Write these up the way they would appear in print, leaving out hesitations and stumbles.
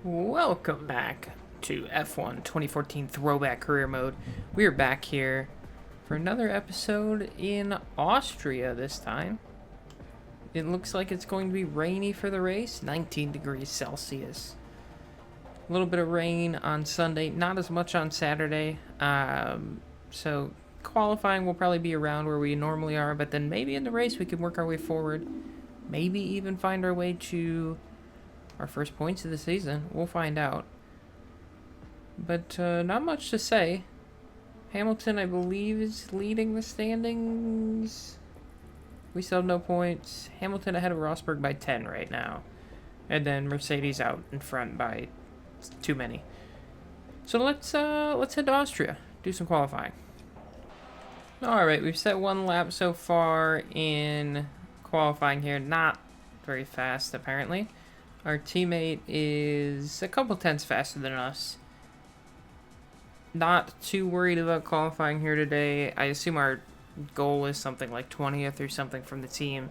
Welcome back to F1 2014 Throwback Career Mode. We are back here for another episode in Austria this time. It looks like it's going to be rainy for the race, 19 degrees Celsius. A little bit of rain on Sunday, not as much on Saturday. So qualifying will probably be around where we normally are, but then maybe in the race we can work our way forward. Maybe even find our way to our first points of the season. We'll find out. But not much to say. Hamilton, I believe, is leading the standings. We still have no points. Hamilton ahead of Rosberg by 10 right now. And then Mercedes out in front by too many. So let's head to Austria. Do some qualifying. Alright, we've set one lap so far in qualifying here. Not very fast, apparently. Our teammate is a couple tenths faster than us. Not too worried about qualifying here today. I assume our goal is something like 20th or something from the team.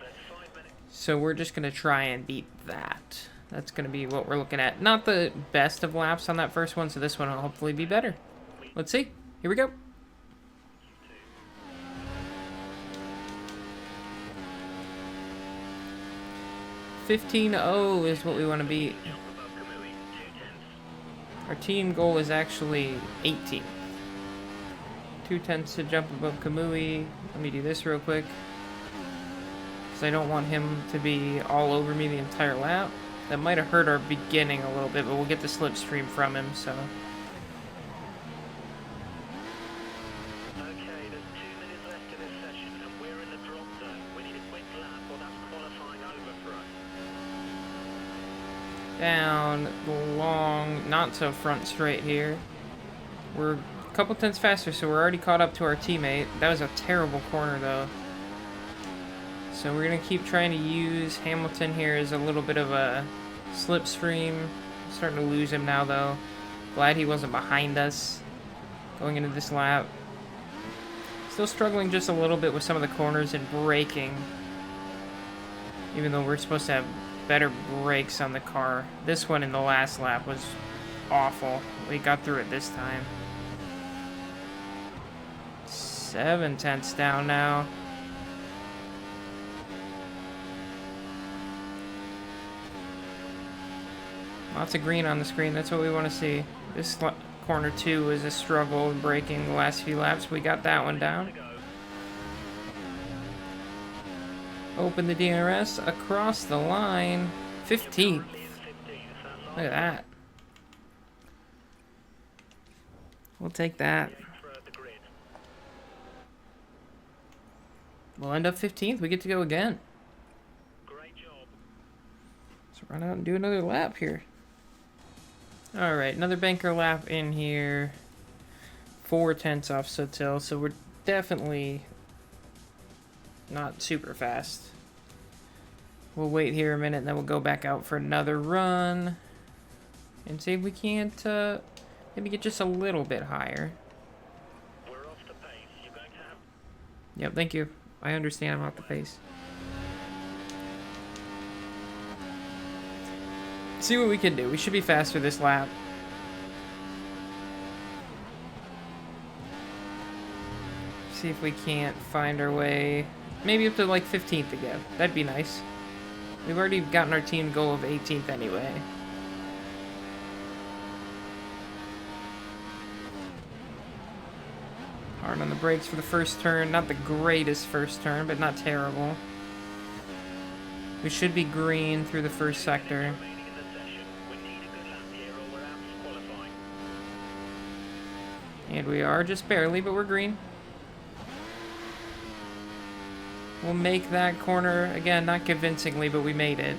So we're just going to try and beat that. That's going to be what we're looking at. Not the best of laps on that first one, so this one will hopefully be better. Let's see. Here we go. .15.0 is what we want to beat. Our team goal is actually 18th. 2 tenths to jump above Kamui. Let me do this real quick, because I don't want him to be all over me the entire lap. That might have hurt our beginning a little bit, but we'll get the slipstream from him, so. Down the long, not so front straight here. We're a couple tenths faster, so we're already caught up to our teammate. That was a terrible corner, though. So we're going to keep trying to use Hamilton here as a little bit of a slipstream. Starting to lose him now, though. Glad he wasn't behind us going into this lap. Still struggling just a little bit with some of the corners and braking. Even though we're supposed to have better brakes on the car. This one in the last lap was awful. We got through it this time. 7 tenths down now. Lots of green on the screen. That's what we want to see. This corner 2 was a struggle in braking the last few laps. We got that one down. Open the DRS across the line. 15th. Look at that. We'll take that. We'll end up 15th. We get to go again. Let's run out and do another lap here. Alright, another banker lap in here. 4 tenths off Sotil, so we're definitely not super fast. We'll wait here a minute and then we'll go back out for another run and see if we can't maybe get just a little bit higher. We're off the pace. You going to have... Yep, thank you. I understand I'm off the pace. See what we can do. We should be faster this lap. See if we can't find our way maybe up to like 15th again. That'd be nice. We've already gotten our team goal of 18th anyway. Hard on the brakes for the first turn. Not the greatest first turn, but not terrible. We should be green through the first sector. And we are just barely, but we're green. We'll make that corner, again, not convincingly, but we made it.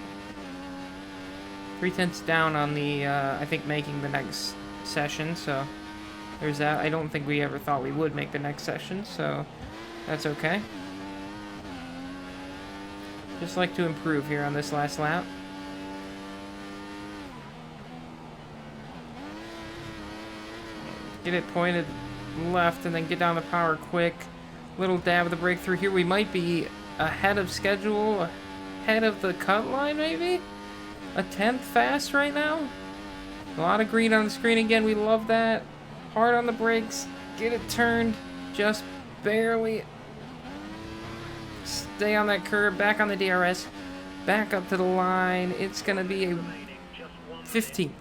3 tenths down on the, I think, making the next session, so there's that. I don't think we ever thought we would make the next session, so that's okay. Just like to improve here on this last lap. Get it pointed left and then get down the power quick. Little dab of the breakthrough here. We might be ahead of schedule, ahead of the cut line maybe? A tenth fast right now? A lot of green on the screen again. We love that. Hard on the brakes. Get it turned. Just barely. Stay on that curb. Back on the DRS. Back up to the line. It's going to be a 15th.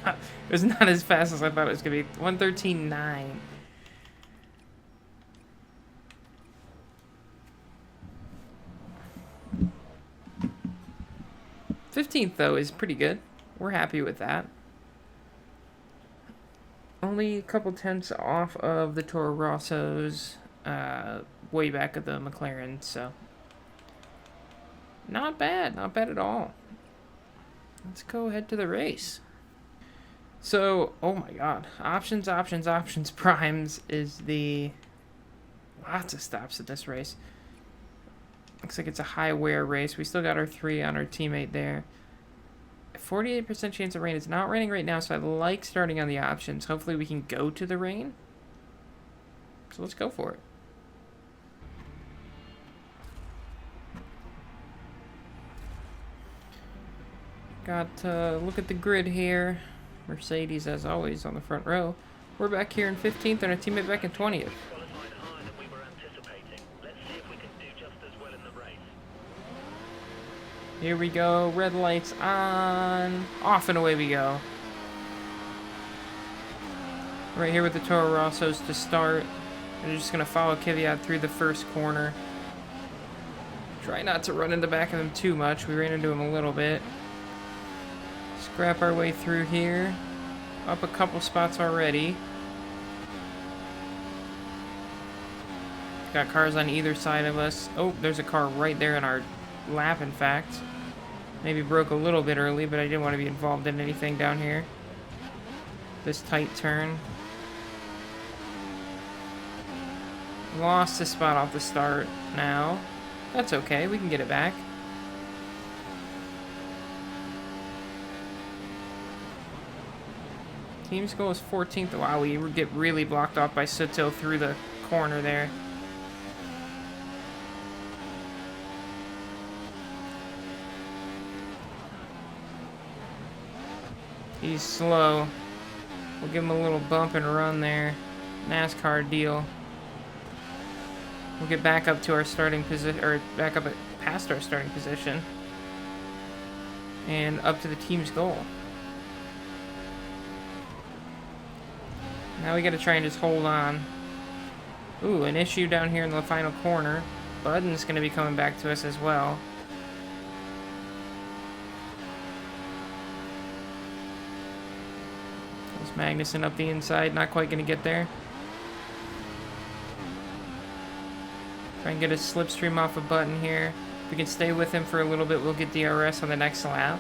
It was not as fast as I thought it was going to be. 113.9. 15th, though, is pretty good. We're happy with that. Only a couple tenths off of the Toro Rossos, way back of the McLaren, so not bad at all. Let's go ahead to the race. So, oh my god, options, primes is the lots of stops in this race. Looks like it's a high wear race. We still got our 3 on our teammate there. 48% chance of rain. It's not raining right now, so I like starting on the options. Hopefully we can go to the rain. So let's go for it. Got to look at the grid here. Mercedes, as always, on the front row. We're back here in 15th and our teammate back in 20th. Here we go, red lights on, off and away we go. Right here with the Toro Rossos to start. We're just going to follow Kvyat through the first corner. Try not to run in the back of him too much. We ran into him a little bit. Scrap our way through here. Up a couple spots already. Got cars on either side of us. Oh, there's a car right there in our lap, in fact. Maybe broke a little bit early, but I didn't want to be involved in anything down here. This tight turn. Lost the spot off the start now. That's okay, we can get it back. Team's goal is 14th. Wow, we get really blocked off by Soto through the corner there. He's slow. We'll give him a little bump and run there. NASCAR deal. We'll get back up to our starting position, or back up past our starting position. And up to the team's goal. Now we gotta try and just hold on. Ooh, an issue down here in the final corner. Budden's gonna be coming back to us as well. Magnussen up the inside, not quite going to get there. Try and get a slipstream off a Button here. If we can stay with him for a little bit, we'll get DRS on the next lap.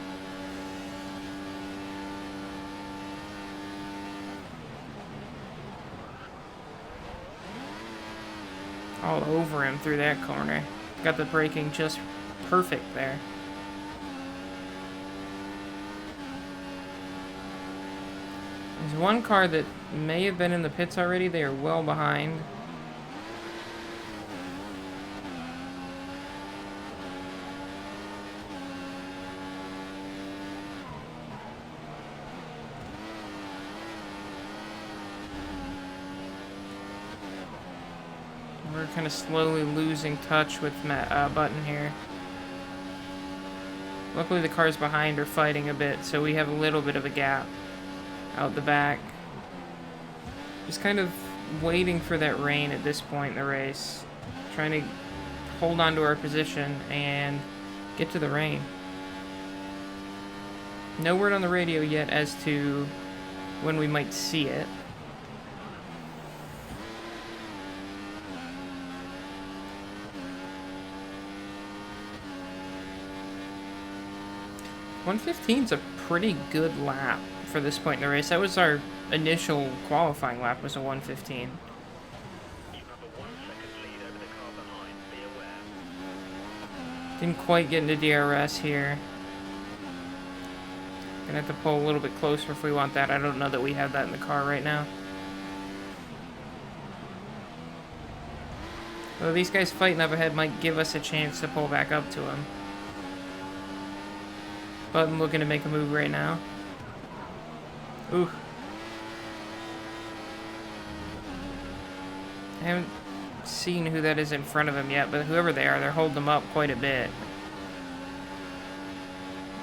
All over him through that corner. Got the braking just perfect there. There's one car that may have been in the pits already. They are well behind. We're kind of slowly losing touch with Button here. Luckily the cars behind are fighting a bit, so we have a little bit of a gap out the back. Just kind of waiting for that rain at this point in the race. Trying to hold on to our position and get to the rain. No word on the radio yet as to when we might see it. .115's a pretty good lap for this point in the race. That was our initial qualifying lap, was a 1:15. Didn't quite get into DRS here. Gonna have to pull a little bit closer if we want that. I don't know that we have that in the car right now. Well, these guys fighting up ahead might give us a chance to pull back up to them. But I'm looking to make a move right now. Ooh. I haven't seen who that is in front of him yet, but whoever they are, they're holding them up quite a bit.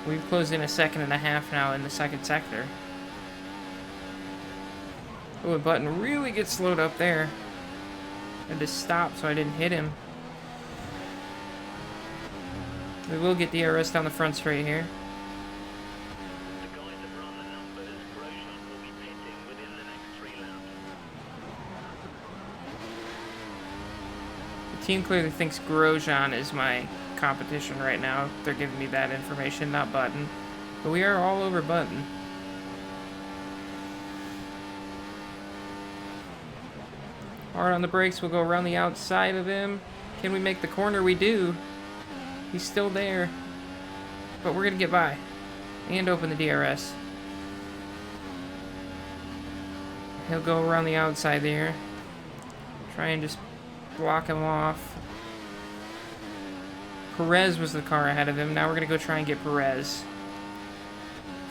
We've closed in a second and a half now in the second sector. Oh, a button really gets slowed up there. I had to stop so I didn't hit him. We will get DRS down the front straight here. The team clearly thinks Grosjean is my competition right now. They're giving me that information, not Button. But we are all over Button. Hard on the brakes, we'll go around the outside of him. Can we make the corner? We do. He's still there. But we're gonna get by. And open the DRS. He'll go around the outside there. Try and just block him off. Perez was the car ahead of him. Now we're gonna go try and get Perez.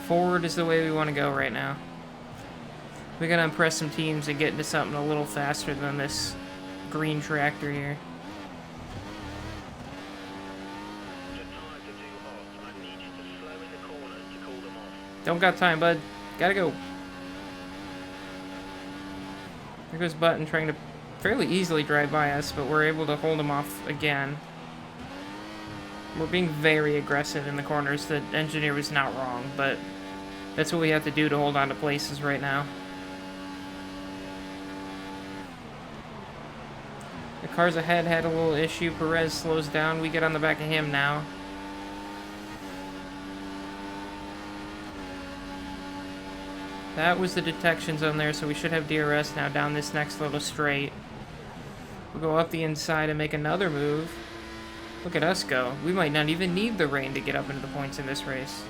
Forward is the way we want to go right now. We gotta impress some teams and get into something a little faster than this green tractor here. Don't got time, bud. Gotta go. There goes Button trying to fairly easily drive by us, but we're able to hold him off again. We're being very aggressive in the corners. The engineer was not wrong, but that's what we have to do to hold on to places right now. The cars ahead had a little issue. Perez slows down. We get on the back of him now. That was the detection zone there, so we should have DRS now down this next little straight. We'll go up the inside and make another move. Look at us go. We might not even need the rain to get up into the points in this race.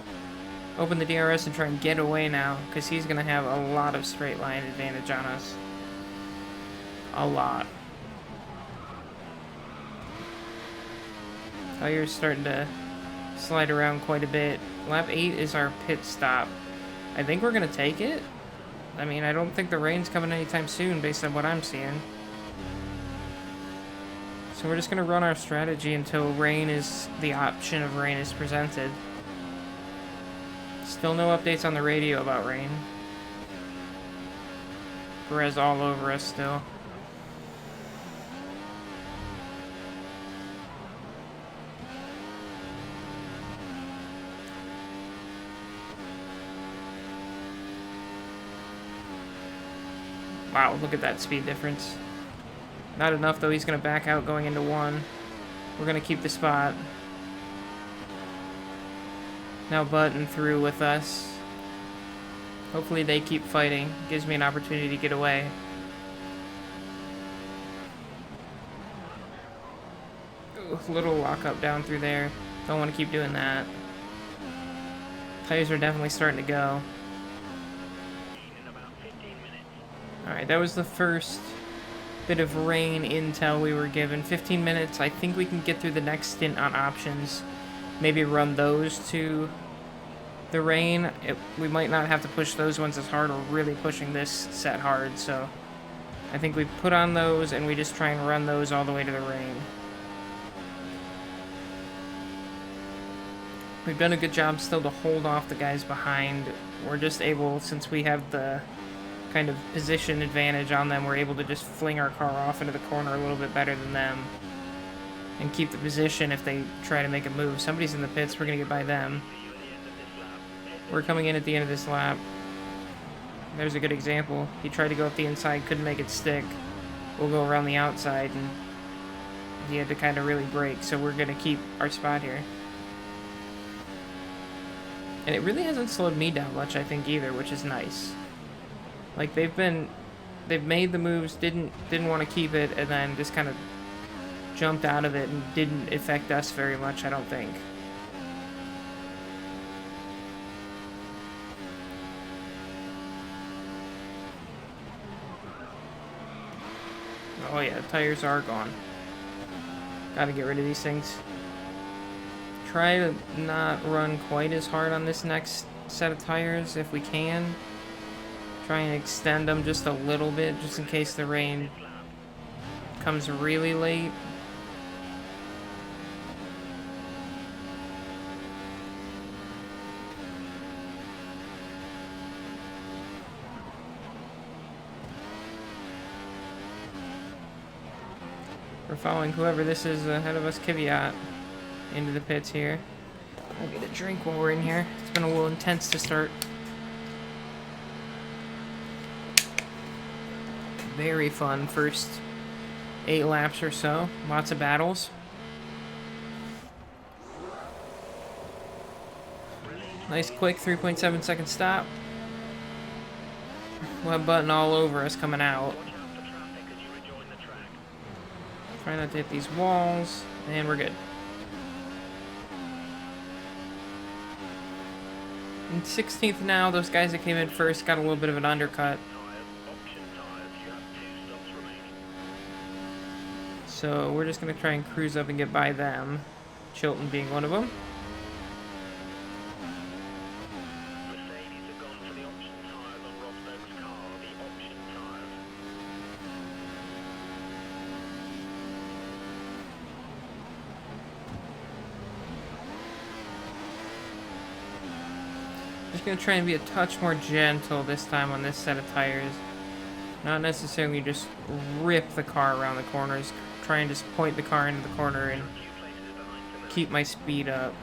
Open the DRS and try and get away now, because he's going to have a lot of straight line advantage on us. A lot. Tires starting to slide around quite a bit. Lap 8 is our pit stop. I think we're going to take it. I mean, I don't think the rain's coming anytime soon based on what I'm seeing. So we're just going to run our strategy until the option of rain is presented. Still no updates on the radio about rain. Perez all over us still. Wow, look at that speed difference. Not enough, though. He's going to back out going into 1. We're going to keep the spot. Now Button through with us. Hopefully they keep fighting. Gives me an opportunity to get away. Ooh, little lockup down through there. Don't want to keep doing that. Tires are definitely starting to go. Alright, that was the first bit of rain intel we were given. 15 minutes. I think we can get through the next stint on options. Maybe run those to the rain. We might not have to push those ones as hard. We're really pushing this set hard, so I think we put on those and we just try and run those all the way to the rain. We've done a good job still to hold off the guys behind. We're just able, since we have the kind of position advantage on them, we're able to just fling our car off into the corner a little bit better than them and keep the position if they try to make a move. Somebody's in the pits, we're gonna get by them. We're coming in at the end of this lap. There's a good example. He tried to go up the inside, couldn't make it stick. We'll go around the outside, and he had to kind of really brake, so we're gonna keep our spot here. And it really hasn't slowed me down much, I think, either, which is nice. Like, they've made the moves, didn't want to keep it, and then just kind of jumped out of it and didn't affect us very much, I don't think. Oh yeah, the tires are gone. Gotta get rid of these things. Try to not run quite as hard on this next set of tires if we can. Try and extend them just a little bit, just in case the rain comes really late. We're following whoever this is ahead of us, Kvyat, into the pits here. I'll get a drink while we're in here. It's been a little intense to start. Very fun first 8 laps or so. Lots of battles. Nice quick 3.7 second stop. We'll have Button all over us coming out. Try not to hit these walls, and we're good. In 16th now, those guys that came in first got a little bit of an undercut. So we're just going to try and cruise up and get by them. Chilton being one of them. Just going to try and be a touch more gentle this time on this set of tires. Not necessarily just rip the car around the corners. Try and just point the car into the corner and keep my speed up.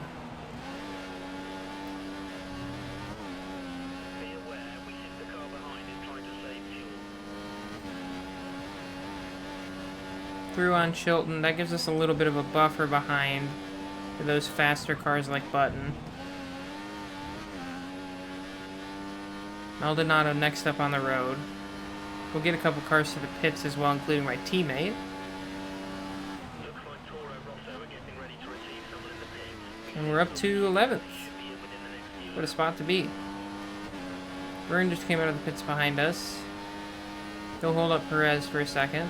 Through on Chilton. That gives us a little bit of a buffer behind for those faster cars like Button. Maldonado next up on the road. We'll get a couple cars to the pits as well, including my teammate. And we're up to 11th. What a spot to be. Vern just came out of the pits behind us. He'll hold up Perez for a second.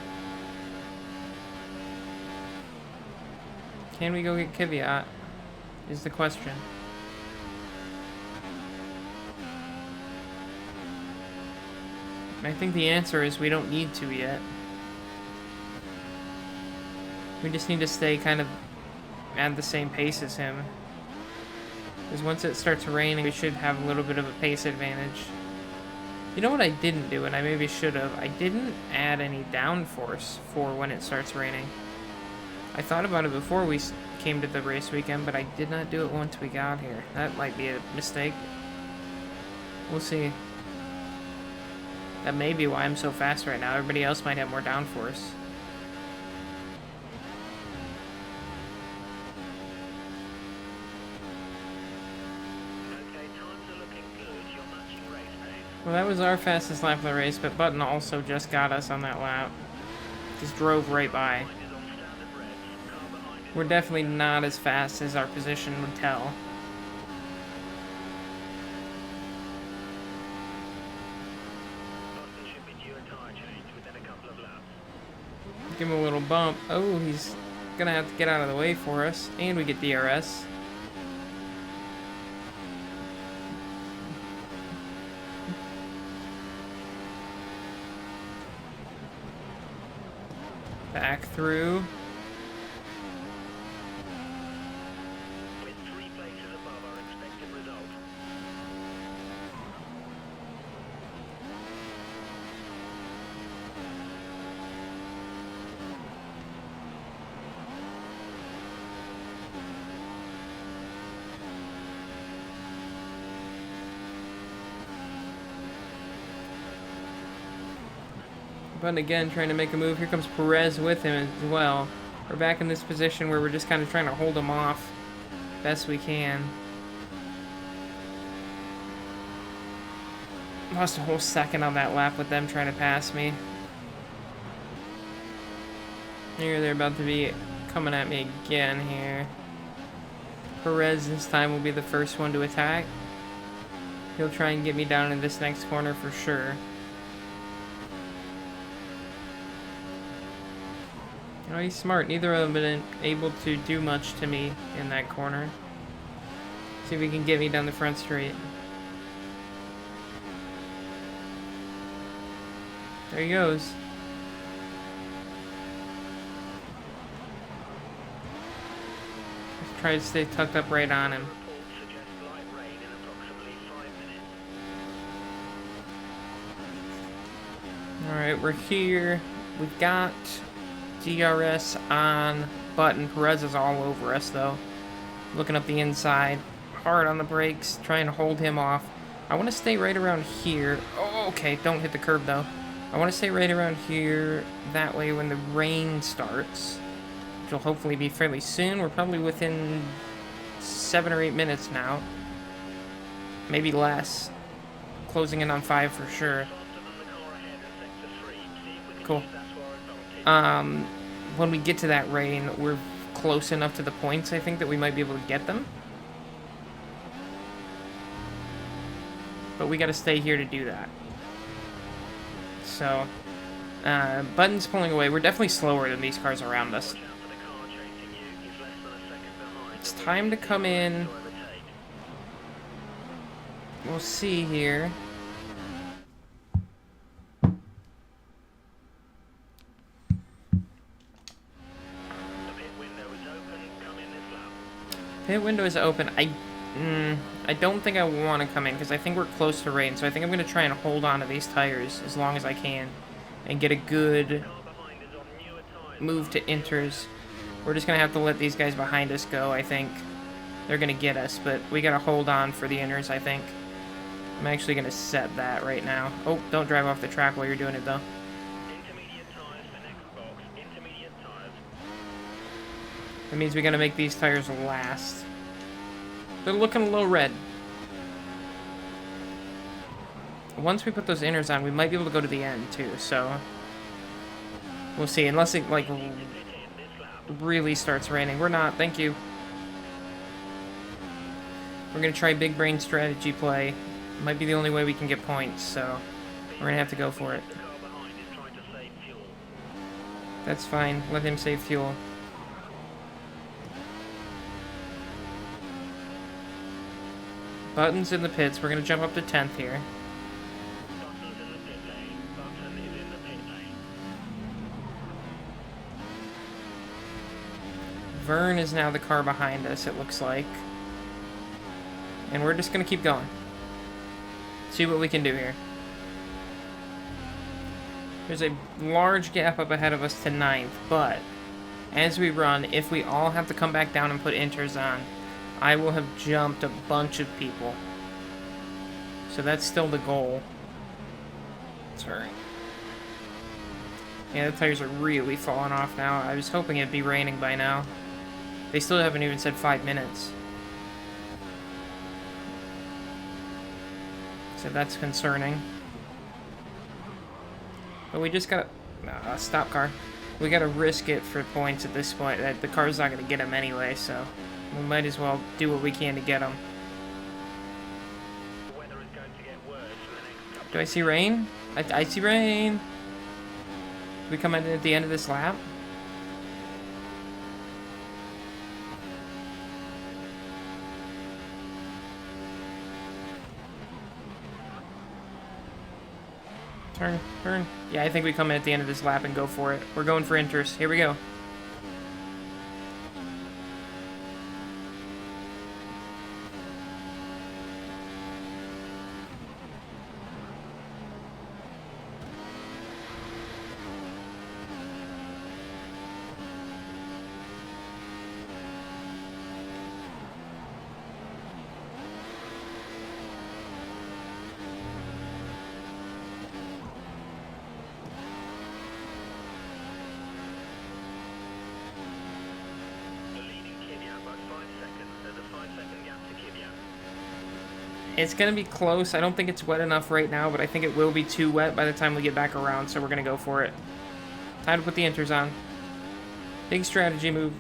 Can we go get Kvyat? Is the question. I think the answer is we don't need to yet. We just need to stay kind of at the same pace as him. Because once it starts raining, we should have a little bit of a pace advantage. You know what I didn't do, and I maybe should have? I didn't add any downforce for when it starts raining. I thought about it before we came to the race weekend, but I did not do it once we got here. That might be a mistake. We'll see. That may be why I'm so fast right now. Everybody else might have more downforce. Well, that was our fastest lap of the race, but Button also just got us on that lap. Just drove right by. We're definitely not as fast as our position would tell. Give him a little bump. Oh, he's gonna have to get out of the way for us. And we get DRS. Back through. With 3 places above our expected result. But again, trying to make a move. Here comes Perez with him as well. We're back in this position where we're just kind of trying to hold him off best we can. Lost a whole second on that lap with them trying to pass me. Here they're about to be coming at me again here. Perez this time will be the first one to attack. He'll try and get me down in this next corner for sure. Oh, he's smart. Neither of them been able to do much to me in that corner. See if he can get me down the front straight. There he goes. Let's try to stay tucked up right on him. Reports suggest light rain in approximately 5 minutes. Alright, we're here. We've got DRS on button. Perez is all over us, though. Looking up the inside. Hard on the brakes. Trying to hold him off. I want to stay right around here. Oh, okay. Don't hit the curb, though. I want to stay right around here. That way, when the rain starts, which will hopefully be fairly soon. We're probably within 7 or 8 minutes now. Maybe less. Closing in on 5 for sure. Cool. When we get to that rain, we're close enough to the points, I think, that we might be able to get them. But we got to stay here to do that. So, Button's pulling away. We're definitely slower than these cars around us. It's time to come in. We'll see here. Pit window is open. I don't think I want to come in because I think we're close to rain. So I think I'm going to try and hold on to these tires as long as I can and get a good move to inters. We're just going to have to let these guys behind us go, I think. They're going to get us, but we got to hold on for the inters, I think. I'm actually going to set that right now. Oh, don't drive off the track while you're doing it, though. That means we got to make these tires last. They're looking a little red. Once we put those inners on, we might be able to go to the end, too, so... We'll see, unless it, like, really starts raining. We're not, thank you. We're going to try big brain strategy play. Might be the only way we can get points, so... We're going to have to go for it. That's fine, let him save fuel. Button's in the pits. We're going to jump up to 10th here. Vern is now the car behind us, it looks like. And we're just going to keep going. See what we can do here. There's a large gap up ahead of us to 9th, but as we run, if we all have to come back down and put inters on, I will have jumped a bunch of people. So that's still the goal. Sorry. Yeah, the tires are really falling off now. I was hoping it'd be raining by now. They still haven't even said 5 minutes. So that's concerning. But we just gotta... stop car. We gotta risk it for points at this point. The car's not gonna get them anyway, so... We might as well do what we can to get them. Do I see rain? I see rain! Do we come in at the end of this lap? Turn, turn. Yeah, I think we come in at the end of this lap and go for it. We're going for inters. Here we go. It's going to be close. I don't think it's wet enough right now, but I think it will be too wet by the time we get back around, so we're going to go for it. Time to put the inters on. Big strategy move.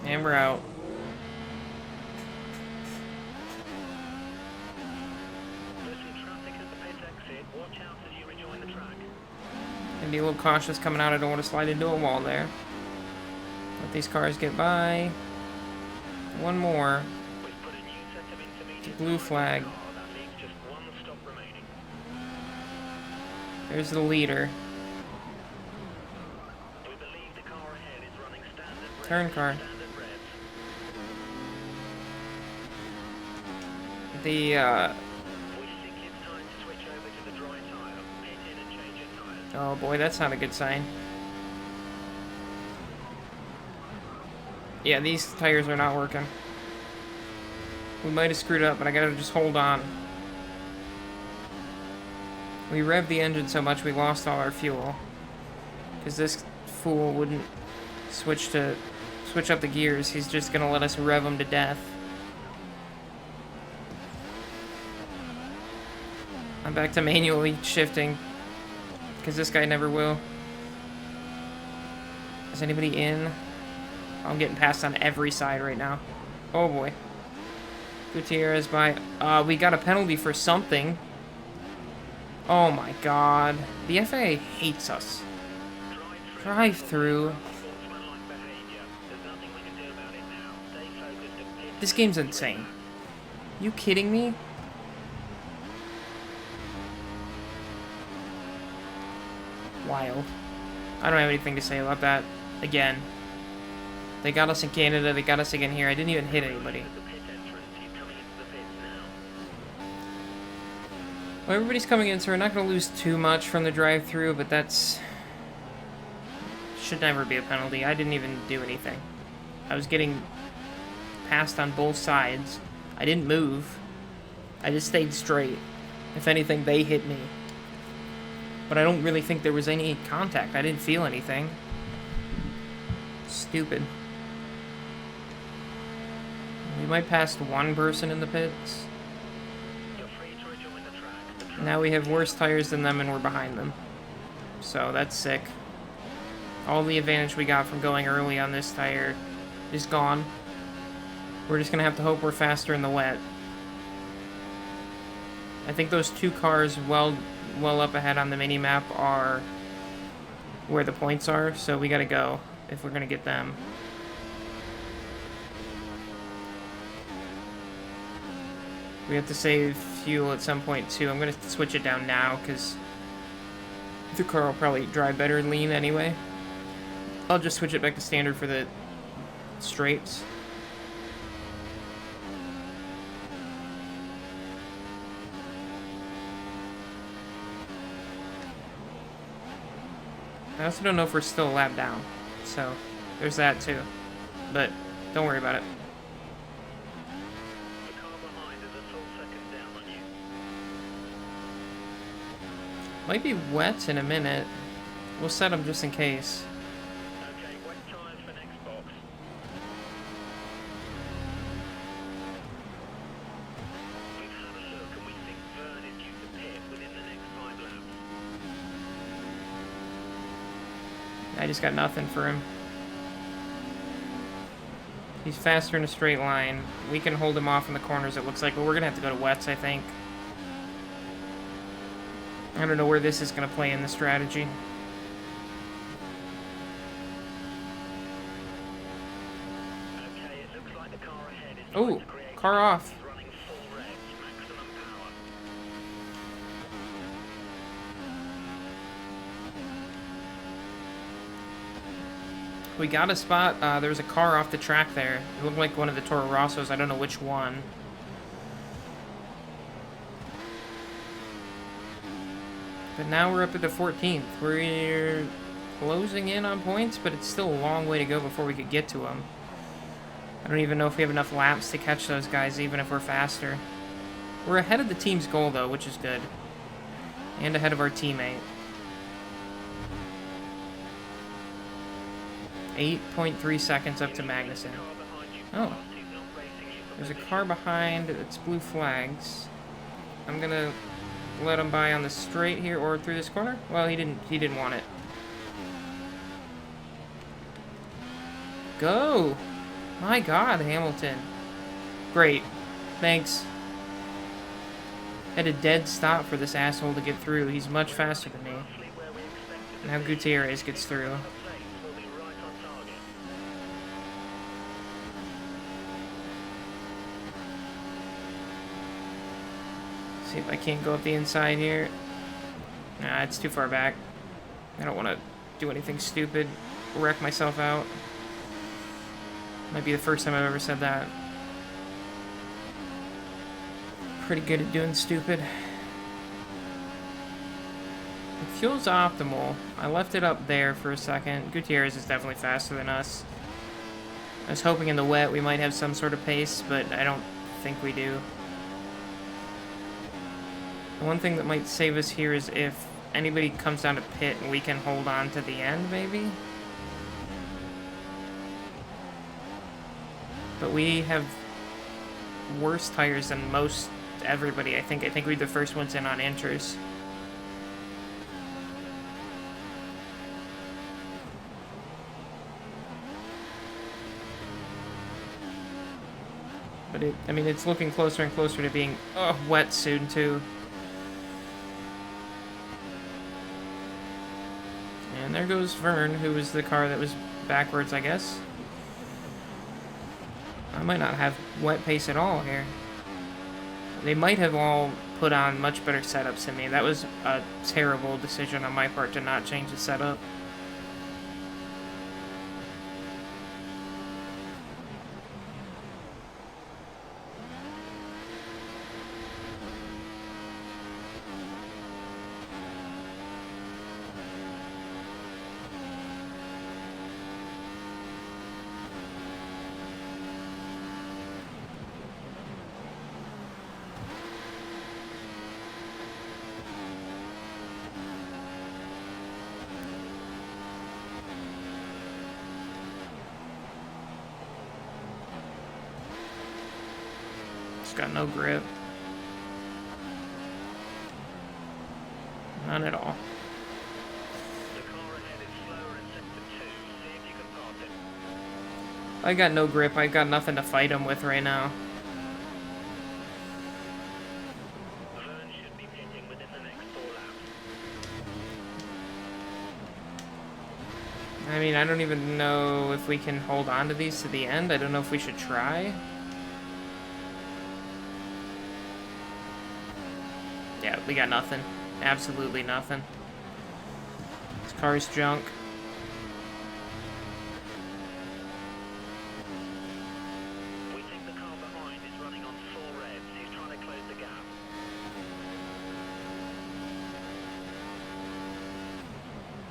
And we're out. Watch out as you rejoin the track. And be a little cautious coming out. I don't want to slide into a wall there. Let these cars get by. One more. We've put a new set of intermediate Blue flag. car. That leaves just one stop remaining. There's the leader. We believe the car ahead is running standard revs. Turn car. Standard revs. The, We think it's time to switch over to the dry tire. Pit in and change your tires. oh boy, that's not a good sign. Yeah, these tires are not working. We might have screwed up, but I gotta just hold on. We revved the engine so much we lost all our fuel. Because this fool wouldn't switch up the gears. He's just gonna let us rev them to death. I'm back to manually shifting. Because this guy never will. Is anybody in? I'm getting passed on every side right now. Oh boy. Gutierrez by... we got a penalty for something. Oh my god. The FAA hates us. Drive through. Sportsmanlike behavior. There's nothing we can do about it now. Stay focused and pit. This game's insane. You kidding me? Wild. I don't have anything to say about that. Again. They got us in Canada, they got us again here. I didn't even hit anybody. The pit entrance. He's coming into the pits now. Well, everybody's coming in, so we're not going to lose too much from the drive-through, but that's... should never be a penalty. I didn't even do anything. I was getting passed on both sides. I didn't move. I just stayed straight. If anything, they hit me. But I don't really think there was any contact. I didn't feel anything. Stupid. We might pass one person in the pits. You're free to rejoin the track. Now we have worse tires than them and we're behind them. So that's sick. All the advantage we got from going early on this tire is gone. We're just going to have to hope we're faster in the wet. I think those two cars well up ahead on the mini-map are where the points are, so we got to go if we're going to get them. We have to save fuel at some point too. I'm going to switch it down now because the car will probably drive better lean anyway. I'll just switch it back to standard for the straights. I also don't know if we're still a lap down, so there's that too. But don't worry about it. The car behind is a full second down on you. Might be wet in a minute. We'll set them just in case. Okay, wet tires for next box. We've had a look and we think Vern is due to pit within the next 5 laps. I just got nothing for him. He's faster in a straight line. We can hold him off in the corners, it looks like, but we're going to have to go to wets, I think. I don't know where this is going to play in the strategy. Okay, it looks like the car ahead is Oh, trying to create car off. He's running full revs, maximum power. We got a spot. There was a car off the track there. It looked like one of the Toro Rossos. I don't know which one. But now we're up at the 14th. We're closing in on points, but it's still a long way to go before we could get to them. I don't even know if we have enough laps to catch those guys, even if we're faster. We're ahead of the team's goal, though, which is good. And ahead of our teammate. 8.3 seconds up to Magnussen. Oh. There's a car behind. It's blue flags. I'm gonna let him by on the straight here or through this corner. Well, he didn't want it. Go! My God, Hamilton. Great. Thanks. Had a dead stop for this asshole to get through. He's much faster than me. Roughly where we expected Now Gutierrez gets through. the place will be right on target. See if I can't go up the inside here. Nah, it's too far back. I don't want to do anything stupid. Wreck myself out. Might be the first time I've ever said that. Pretty good at doing stupid. The fuel's optimal. I left it up there for a second. Gutierrez is definitely faster than us. I was hoping in the wet we might have some sort of pace, but I don't think we do. The one thing that might save us here is if anybody comes down to pit and we can hold on to the end, maybe? But we have worse tires than most everybody, I think. I think we're the first ones in on inters. But I mean, it's looking closer and closer to being wet soon, too. And there goes Vern, who was the car that was backwards, I guess. I might not have wet pace at all here. They might have all put on much better setups than me. That was a terrible decision on my part to not change the setup. Got no grip. None at all. The car ahead is slower in sector 2. See if you can pass it. I got no grip. I got nothing to fight him with right now. Vern should be pitting within the next 4 laps. I mean, I don't even know if we can hold on to these to the end. I don't know if we should try. Yeah, we got nothing. Absolutely nothing. This car's junk. We think the car behind is running on 4 reds. He's trying to close the gap.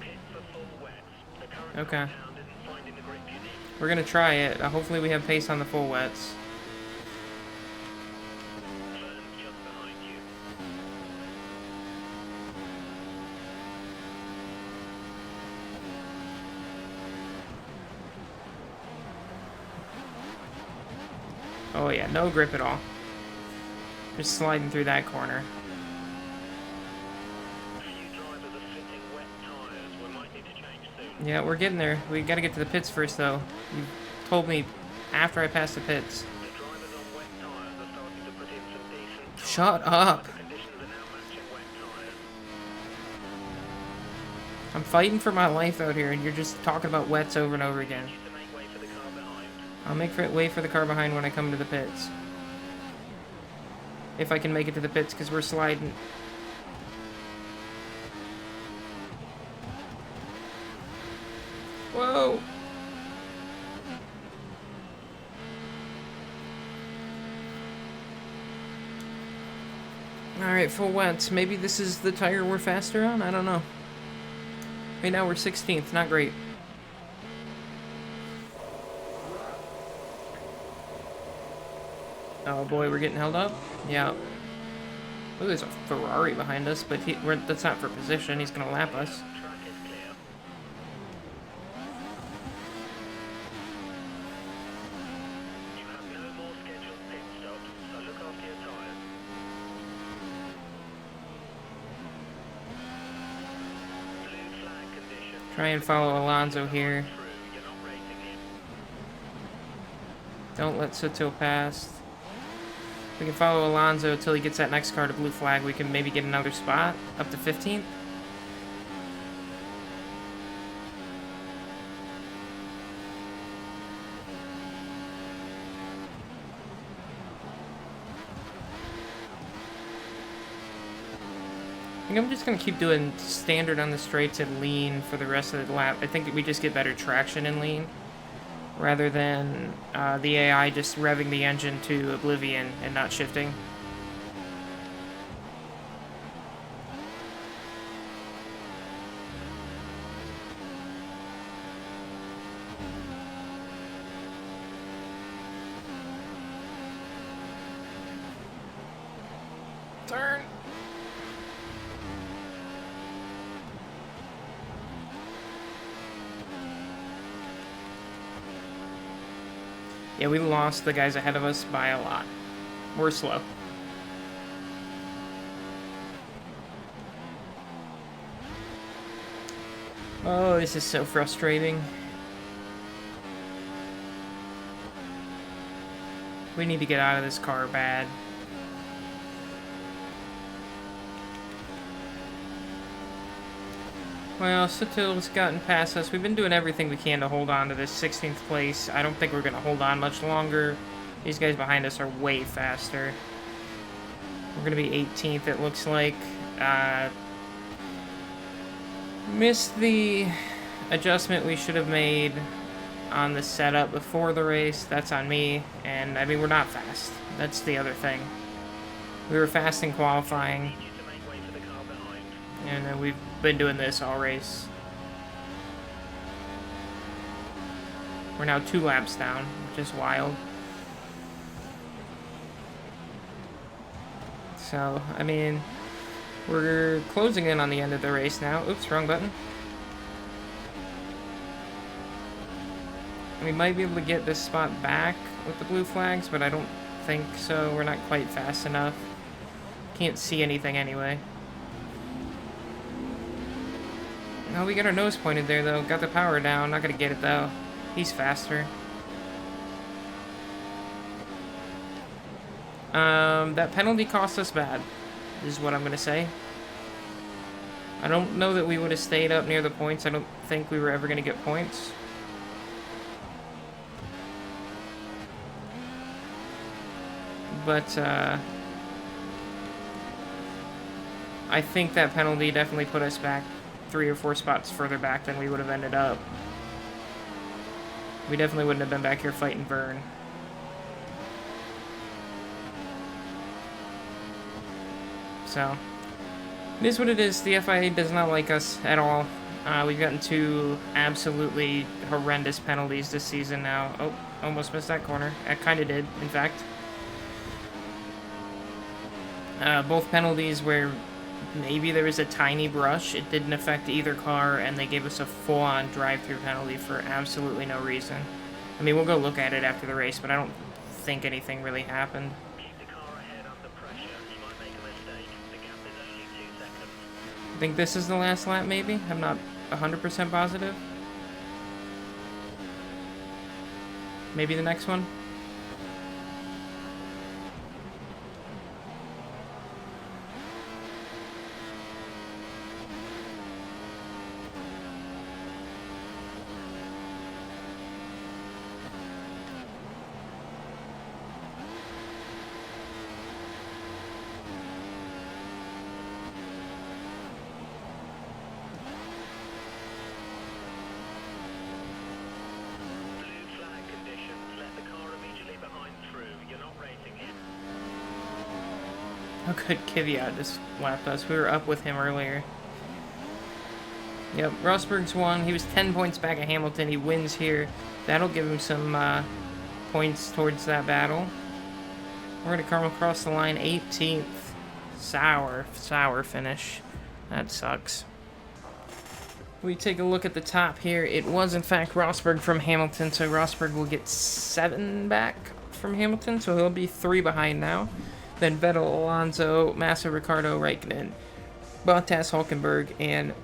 Pit for full wets. The current Okay. compound isn't finding the grip you need. We're gonna try it. Hopefully we have pace on the full wets. Vern's just behind you. Oh yeah, no grip at all. Just sliding through that corner. A few drivers are fitting wet tyres. We might need to change soon. Yeah, we're getting there. We gotta get to the pits first, though. You told me after I passed the pits. The drivers on wet tyres are starting to put in some decent time. Shut up! The conditions are now matching wet tyres. I'm fighting for my life out here, and you're just talking about wets over and over again. Need to make way for the car behind. I'll make way for the car behind when I come to the pits. If I can make it to the pits, because we're sliding. Whoa! Alright, full wets. Maybe this is the tire we're faster on? I don't know. Right now we're 16th, not great. Oh boy, we're getting held up? Yeah. Oh, there's a Ferrari behind us, but that's not for position. He's gonna lap us. Track is clear. You have no more scheduled pit stops, so look after your tyres. Blue flag condition. Try and follow Alonso here. Through, you're not racing him. Don't let Soto pass. We can follow Alonso until he gets that next car to blue flag. We can maybe get another spot up to 15th. I think I'm just going to keep doing standard on the straights and lean for the rest of the lap. I think that we just get better traction in lean, rather than the AI just revving the engine to oblivion and not shifting. Turn! Yeah, we lost the guys ahead of us by a lot. We're slow. Oh, this is so frustrating. We need to get out of this car bad. Well, Sutil's gotten past us. We've been doing everything we can to hold on to this 16th place. I don't think we're going to hold on much longer. These guys behind us are way faster. We're going to be 18th, it looks like. Missed the adjustment we should have made on the setup before the race. That's on me. And, I mean, we're not fast. That's the other thing. We were fast in qualifying. And then we've been doing this all race. We're now 2 laps down, which is wild. So, I mean, we're closing in on the end of the race now. Oops, wrong button. We might be able to get this spot back with the blue flags, but I don't think so. We're not quite fast enough. Can't see anything anyway. Oh, we got our nose pointed there, though. Got the power down. Not gonna get it, though. He's faster. That penalty cost us bad, is what I'm gonna say. I don't know that we would have stayed up near the points. I don't think we were ever gonna get points. But, I think that penalty definitely put us back 3 or 4 spots further back than we would have ended up. We definitely wouldn't have been back here fighting Vern. So, it is what it is. The FIA does not like us at all. We've gotten 2 absolutely horrendous penalties this season now. Oh, almost missed that corner. I kind of did, in fact. Both penalties where maybe there was a tiny brush. It didn't affect either car, and they gave us a full-on drive-through penalty for absolutely no reason. I mean, we'll go look at it after the race, but I don't think anything really happened. Keep the car ahead under pressure. You might make a mistake. The gap is only 2 seconds. I think this is the last lap, maybe? I'm not 100% positive. Maybe the next one? How good Kvyat just lapped us. We were up with him earlier. Yep, Rosberg's won. He was 10 points back of Hamilton. He wins here. That'll give him some points towards that battle. We're going to come across the line 18th. Sour finish. That sucks. We take a look at the top here. It was, in fact, Rosberg from Hamilton, so Rosberg will get 7 back from Hamilton, so he'll be 3 behind now. Then Vettel, Alonso, Massa, Ricardo, Raikkonen, Bottas, Hulkenberg, and,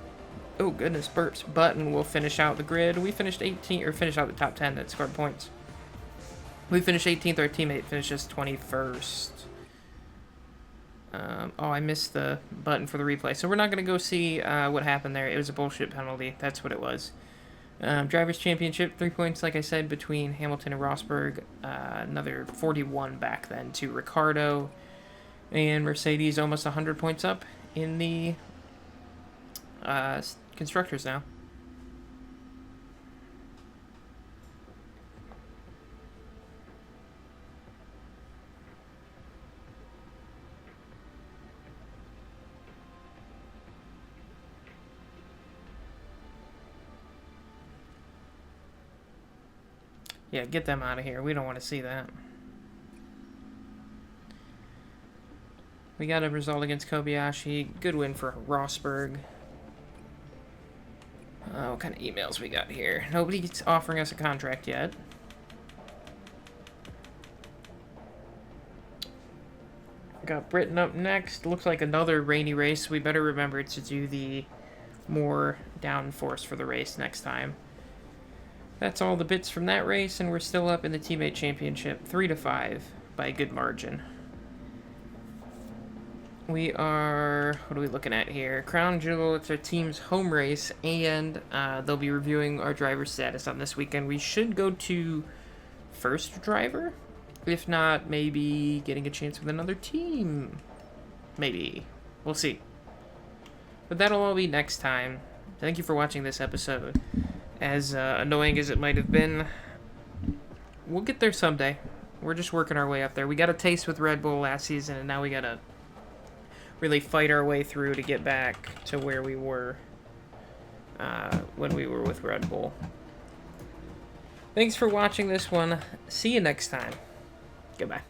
oh goodness, burps, Button will finish out the grid. We finished 18th, or finish out the top 10 that scored points. We finished 18th, our teammate finishes 21st. Oh, I missed the button for the replay. So we're not going to go see what happened there. It was a bullshit penalty. That's what it was. Drivers' Championship, 3 points, like I said, between Hamilton and Rosberg. Another 41 back then to Ricardo. And Mercedes almost 100 points up in the Constructors now. Yeah, get them out of here. We don't want to see that. We got a result against Kobayashi. Good win for Rosberg. What kind of emails we got here? Nobody's offering us a contract yet. Got Britain up next. Looks like another rainy race. We better remember to do the more downforce for the race next time. That's all the bits from that race, and we're still up in the teammate championship, 3-5 by a good margin. We are, what are we looking at here? Crown Jewel, it's our team's home race, and they'll be reviewing our driver status on this weekend. We should go to first driver. If not, maybe getting a chance with another team. Maybe. We'll see. But that'll all be next time. Thank you for watching this episode. As annoying as it might have been, we'll get there someday. We're just working our way up there. We got a taste with Red Bull last season, and now we gotta really fight our way through to get back to where we were when we were with Red Bull. Thanks for watching this one. See you next time. Goodbye.